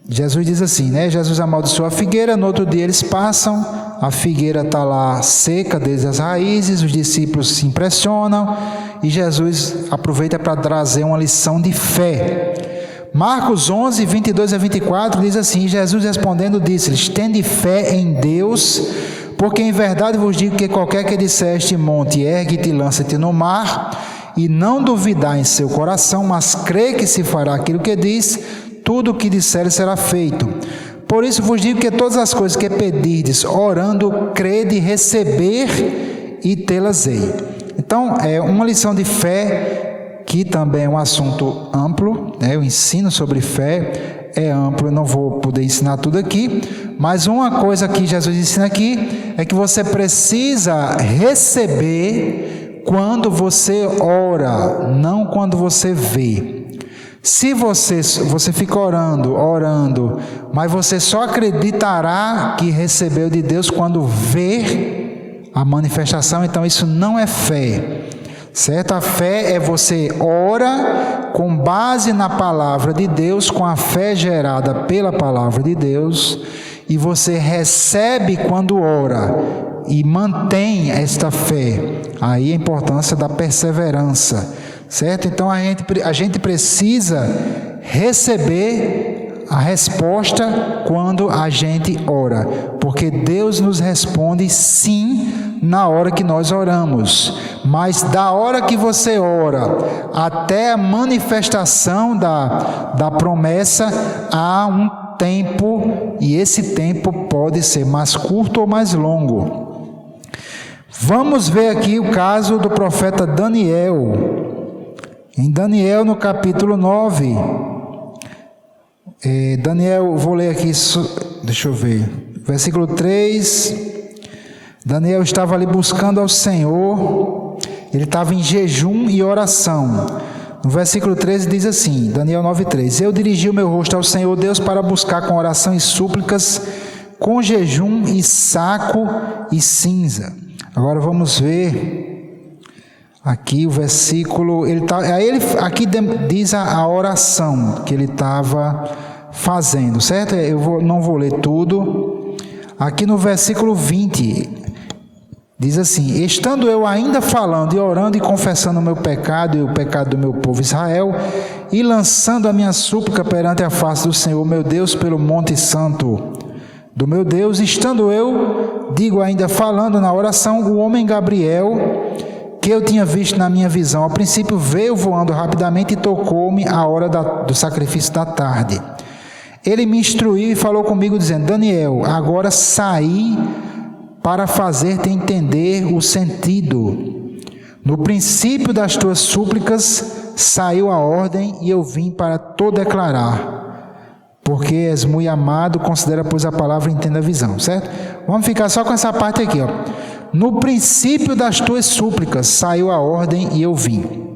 Jesus diz assim, Jesus amaldiçoou a figueira, no outro dia eles passam, a figueira está lá seca desde as raízes, os discípulos se impressionam e Jesus aproveita para trazer uma lição de fé. Marcos 11, 22 a 24 diz assim, Jesus respondendo disse-lhes, tende fé em Deus, porque em verdade vos digo que qualquer que disser este monte, ergue-te e lança-te no mar, e não duvidar em seu coração, mas crê que se fará aquilo que diz, tudo o que disser será feito. Por isso vos digo que todas as coisas que pedirdes, orando, crede receber e tê-las-ei. Então, é uma lição de fé, que também é um assunto amplo, o ensino sobre fé é amplo, eu não vou poder ensinar tudo aqui, mas uma coisa que Jesus ensina aqui é que você precisa receber quando você ora, não quando você vê. Se você fica orando, mas você só acreditará que recebeu de Deus quando ver a manifestação, então isso não é fé. Certo? A fé é você ora com base na palavra de Deus, com a fé gerada pela palavra de Deus, e você recebe quando ora e mantém esta fé. Aí a importância da perseverança, certo? Então a gente precisa receber a resposta quando a gente ora, porque Deus nos responde sim na hora que nós oramos, mas da hora que você ora até a manifestação da promessa há um tempo, e esse tempo pode ser mais curto ou mais longo. Vamos ver aqui o caso do profeta Daniel. Em Daniel, no capítulo 9, Daniel, vou ler aqui, deixa eu ver, versículo 3, Daniel estava ali buscando ao Senhor, ele estava em jejum e oração. No versículo 13 diz assim, Daniel 9:3, eu dirigi o meu rosto ao Senhor Deus para buscar com oração e súplicas, com jejum e saco e cinza. Agora vamos ver aqui o versículo, aqui diz a oração que ele estava fazendo, certo? Não vou ler tudo. Aqui no versículo 20, diz assim, estando eu ainda falando e orando e confessando o meu pecado e o pecado do meu povo Israel, e lançando a minha súplica perante a face do Senhor, meu Deus, pelo monte santo do meu Deus, estando eu, digo ainda falando na oração, o homem Gabriel, que eu tinha visto na minha visão, ao princípio veio voando rapidamente e tocou-me a hora do sacrifício da tarde. Ele me instruiu e falou comigo dizendo, Daniel, agora saí para fazer-te entender o sentido. No princípio das tuas súplicas saiu a ordem e eu vim para te declarar. Porque és muito amado, considera, pois, a palavra e entenda a visão, certo? Vamos ficar só com essa parte aqui, ó. No princípio das tuas súplicas saiu a ordem e eu vim.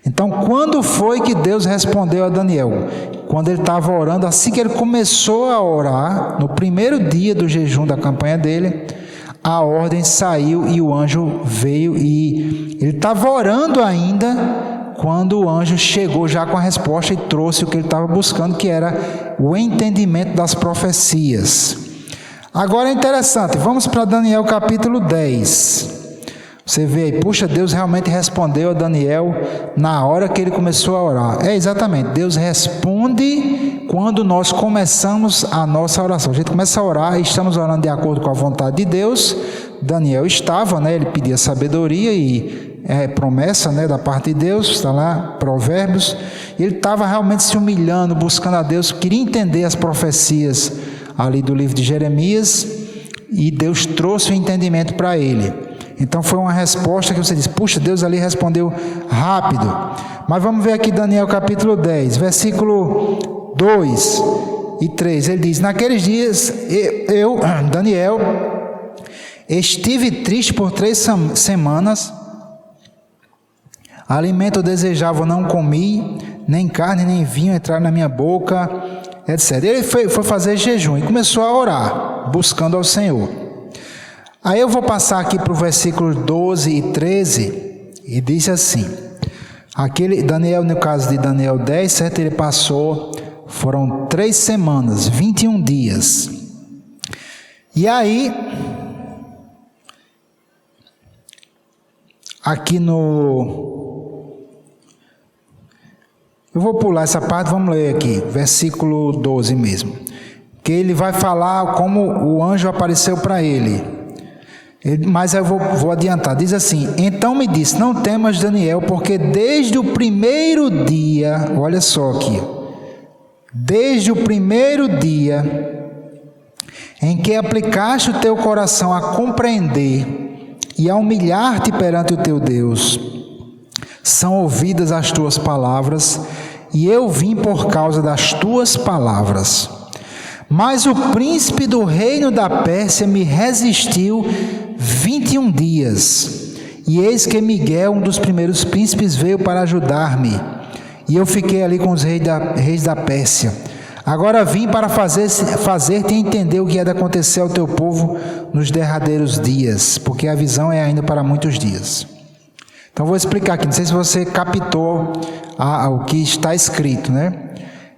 Então, quando foi que Deus respondeu a Daniel? Quando ele estava orando, assim que ele começou a orar, no primeiro dia do jejum da campanha dele, a ordem saiu e o anjo veio e ele estava orando ainda quando o anjo chegou já com a resposta e trouxe o que ele estava buscando, que era o entendimento das profecias. Agora é interessante, vamos para Daniel capítulo 10. Você vê aí, puxa, Deus realmente respondeu a Daniel na hora que ele começou a orar. É exatamente, Deus responde quando nós começamos a nossa oração. A gente começa a orar e estamos orando de acordo com a vontade de Deus. Daniel estava, ele pedia sabedoria e promessa, da parte de Deus, está lá, Provérbios. Ele estava realmente se humilhando, buscando a Deus, queria entender as profecias ali do livro de Jeremias e Deus trouxe o entendimento para ele. Então foi uma resposta que você diz, puxa, Deus ali respondeu rápido. Mas vamos ver aqui Daniel capítulo 10, versículo 2 e 3. Ele diz, naqueles dias eu, Daniel, estive triste por 3 semanas, alimento eu desejava, não comi, nem carne nem vinho entraram na minha boca, etc. Ele foi fazer jejum e começou a orar, buscando ao Senhor. Aí eu vou passar aqui para o versículo 12 e 13, e diz assim, Daniel, no caso de Daniel 10, certo? Ele passou, foram 3 semanas, 21 dias. E aí, aqui eu vou pular essa parte, vamos ler aqui, versículo 12 mesmo. Que ele vai falar como o anjo apareceu para ele. Mas eu vou adiantar, diz assim, então me disse, não temas Daniel, porque desde o primeiro dia, olha só aqui, desde o primeiro dia em que aplicaste o teu coração a compreender e a humilhar-te perante o teu Deus, são ouvidas as tuas palavras, e eu vim por causa das tuas palavras. Mas o príncipe do reino da Pérsia me resistiu 21 dias, e eis que Miguel, um dos primeiros príncipes, veio para ajudar-me, e eu fiquei ali com os reis da Pérsia. Agora vim para fazer-te entender o que é de acontecer ao teu povo nos derradeiros dias, porque a visão é ainda para muitos dias. Então vou explicar aqui, não sei se você captou o que está escrito,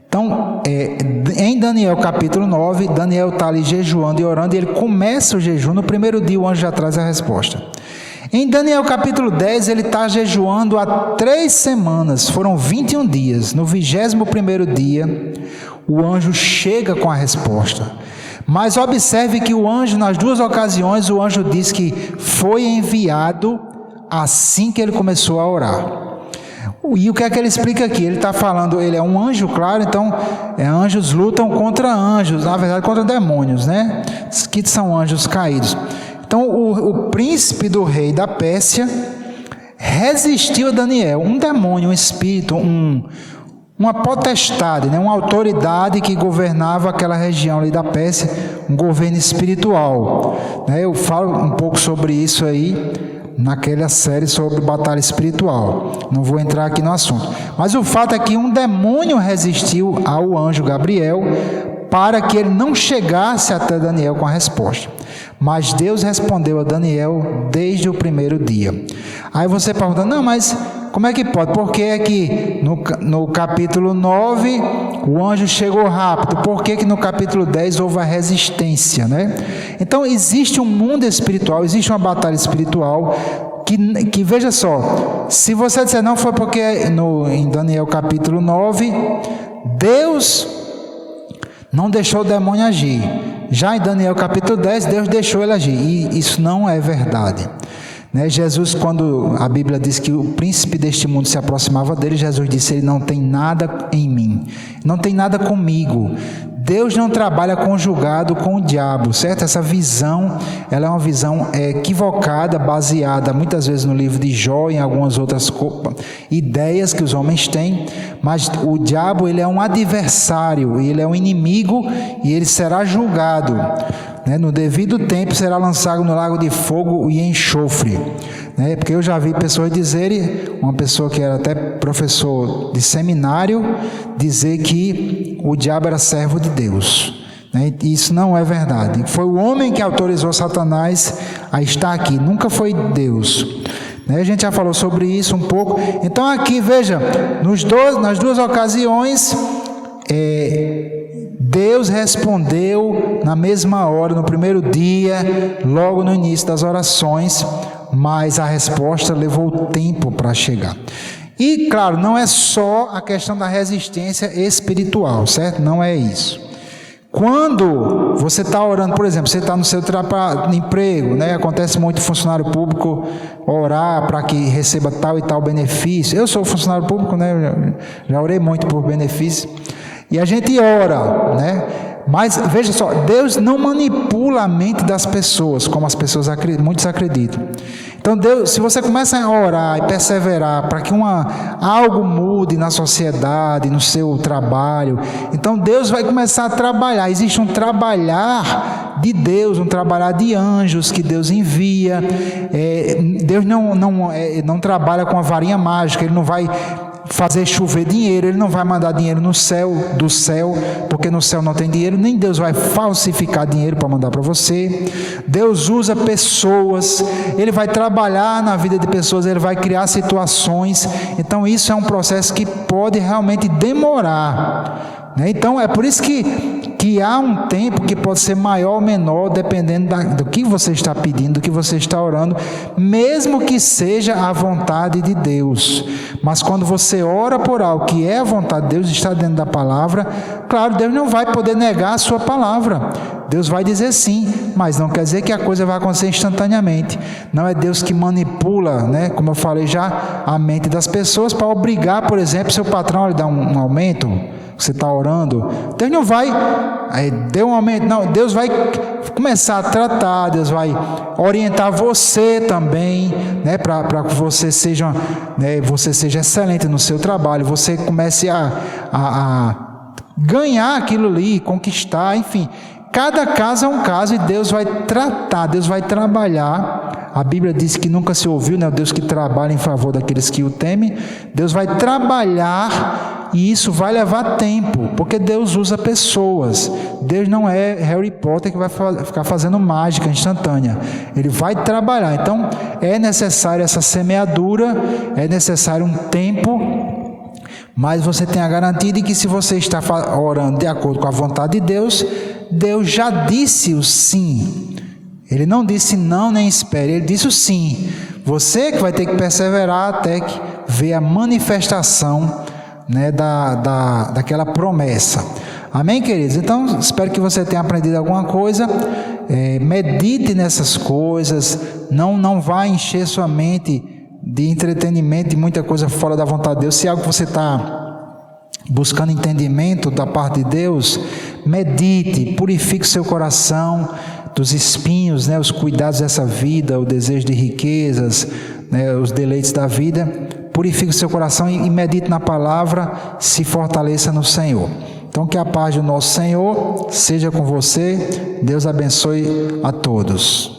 Então, em Daniel capítulo 9, Daniel está ali jejuando e orando, e ele começa o jejum, no primeiro dia o anjo já traz a resposta. Em Daniel capítulo 10, ele está jejuando há 3 semanas, foram 21 dias, no 21º dia, o anjo chega com a resposta. Mas observe que o anjo, nas 2 ocasiões, o anjo diz que foi enviado assim que ele começou a orar. E o que é que ele explica aqui? Ele está falando, ele é um anjo, claro, então anjos lutam contra anjos, na verdade contra demônios, que são anjos caídos. Então o príncipe do rei da Pérsia resistiu a Daniel, um demônio, um espírito, uma potestade, uma autoridade que governava aquela região ali da Pérsia, um governo espiritual. Eu falo um pouco sobre isso aí naquela série sobre batalha espiritual. Não vou entrar aqui no assunto. Mas o fato é que um demônio resistiu ao anjo Gabriel para que ele não chegasse até Daniel com a resposta. Mas Deus respondeu a Daniel desde o primeiro dia. Aí você pergunta, não, mas como é que pode? Por que é que no capítulo 9 o anjo chegou rápido? Por que no capítulo 10 houve a resistência, Então existe um mundo espiritual, existe uma batalha espiritual que veja só, se você disser não, foi porque em Daniel capítulo 9 Deus não deixou o demônio agir. Já em Daniel capítulo 10, Deus deixou ele agir. E isso não é verdade. Jesus, quando a Bíblia diz que o príncipe deste mundo se aproximava dele, Jesus disse, ele não tem nada em mim, não tem nada comigo. Deus não trabalha conjugado com o diabo, certo? Essa visão, ela é uma visão equivocada, baseada muitas vezes no livro de Jó e em algumas outras ideias que os homens têm, mas o diabo, ele é um adversário, ele é um inimigo e ele será julgado, né? No devido tempo será lançado no lago de fogo e enxofre, né? Porque eu já vi pessoas dizerem, uma pessoa que era até professor de seminário, dizer que o diabo era servo de Deus, né? Isso não é verdade. Foi o homem que autorizou Satanás a estar aqui, nunca foi Deus, né? A gente já falou sobre isso um pouco. Então aqui, veja, nas duas ocasiões, Deus respondeu na mesma hora, no primeiro dia, logo no início das orações, mas a resposta levou tempo para chegar. E, claro, não é só a questão da resistência espiritual, certo? Não é isso. Quando você está orando, por exemplo, você está no seu emprego, né? Acontece muito funcionário público orar para que receba tal e tal benefício. Eu sou funcionário público, né? Já orei muito por benefício. E a gente ora, né? Mas veja só, Deus não manipula a mente das pessoas, como as pessoas muitos acreditam. Então Deus, se você começa a orar e perseverar para que algo mude na sociedade, no seu trabalho, então Deus vai começar a trabalhar. Existe um trabalhar de Deus, um trabalhar de anjos que Deus envia. Deus não trabalha com a varinha mágica, Ele não vai fazer chover dinheiro, Ele não vai mandar dinheiro do céu, porque no céu não tem dinheiro, nem Deus vai falsificar dinheiro para mandar para você. Deus usa pessoas, Ele vai trabalhar na vida de pessoas, Ele vai criar situações. Então isso é um processo que pode realmente demorar, né? Então é por isso que há um tempo que pode ser maior ou menor, dependendo do que você está pedindo, do que você está orando, mesmo que seja a vontade de Deus. Mas quando você ora por algo que é a vontade de Deus, está dentro da palavra, claro, Deus não vai poder negar a sua palavra. Deus vai dizer sim, mas não quer dizer que a coisa vai acontecer instantaneamente. Não é Deus que manipula, né, como eu falei já, a mente das pessoas para obrigar, por exemplo, seu patrão a lhe dar um aumento. Você está orando, Deus não vai dar um aumento, não. Deus vai começar a tratar, Deus vai orientar você também, né, para que você seja excelente no seu trabalho, você comece a ganhar aquilo ali, conquistar, enfim. Cada caso é um caso e Deus vai tratar, Deus vai trabalhar. A Bíblia diz que nunca se ouviu, né, o Deus que trabalha em favor daqueles que o temem. Deus vai trabalhar e isso vai levar tempo, porque Deus usa pessoas. Deus não é Harry Potter que vai ficar fazendo mágica instantânea. Ele vai trabalhar. Então é necessário essa semeadura, é necessário um tempo. Mas você tem a garantia de que se você está orando de acordo com a vontade de Deus, Deus já disse o sim. Ele não disse não nem espere, Ele disse o sim. Você que vai ter que perseverar até que ver a manifestação, né, daquela promessa. Amém, queridos? Então, espero que você tenha aprendido alguma coisa. Medite nessas coisas. Não vá encher sua mente de entretenimento e muita coisa fora da vontade de Deus. Se é algo que você está buscando entendimento da parte de Deus, medite, purifique seu coração dos espinhos, né, os cuidados dessa vida, o desejo de riquezas, né, os deleites da vida. Purifique o seu coração e medite na palavra, se fortaleça no Senhor. Então que a paz do nosso Senhor seja com você. Deus abençoe a todos.